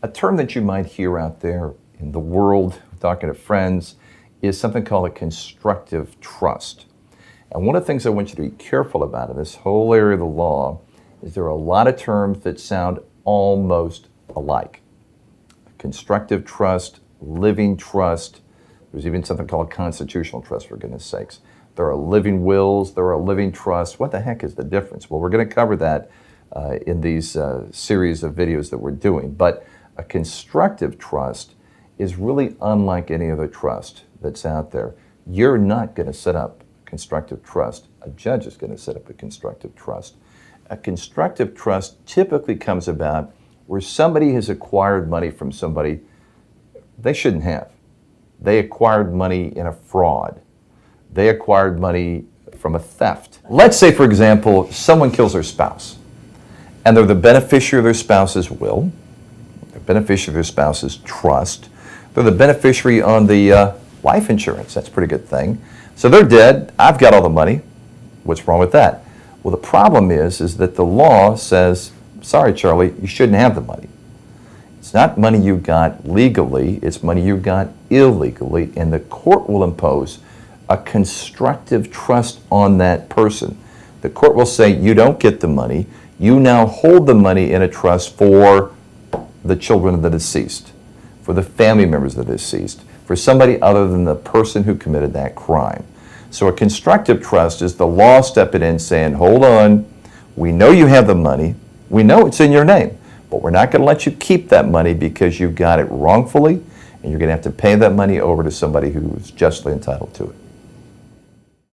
A term that you might hear out there in the world, talking to friends, is something called a constructive trust. And one of the things I want you to be careful about in this whole area of the law is there are a lot of terms that sound almost alike. Constructive trust, living trust, there's even something called constitutional trust, for goodness sakes. There are living wills, there are living trusts. What the heck is the difference? Well, we're going to cover that in these series of videos that we're doing. But a constructive trust is really unlike any other trust that's out there. You're not going to set up a constructive trust. A judge is going to set up a constructive trust. A constructive trust typically comes about where somebody has acquired money from somebody they shouldn't have. They acquired money in a fraud. They acquired money from a theft. Let's say, for example, someone kills their spouse, and they're the beneficiary of their spouse's will, the beneficiary of their spouse's trust. They're the beneficiary on the life insurance. That's a pretty good thing. So they're dead. I've got all the money. What's wrong with that? Well, the problem is that the law says, sorry, Charlie, you shouldn't have the money. It's not money you got legally. It's money you got illegally, and the court will impose a constructive trust on that person. The court will say, you don't get the money. You now hold the money in a trust for the children of the deceased, for the family members of the deceased, for somebody other than the person who committed that crime. So a constructive trust is the law stepping in saying, hold on, we know you have the money, we know it's in your name, but we're not going to let you keep that money because you got it wrongfully, and you're going to have to pay that money over to somebody who's justly entitled to it.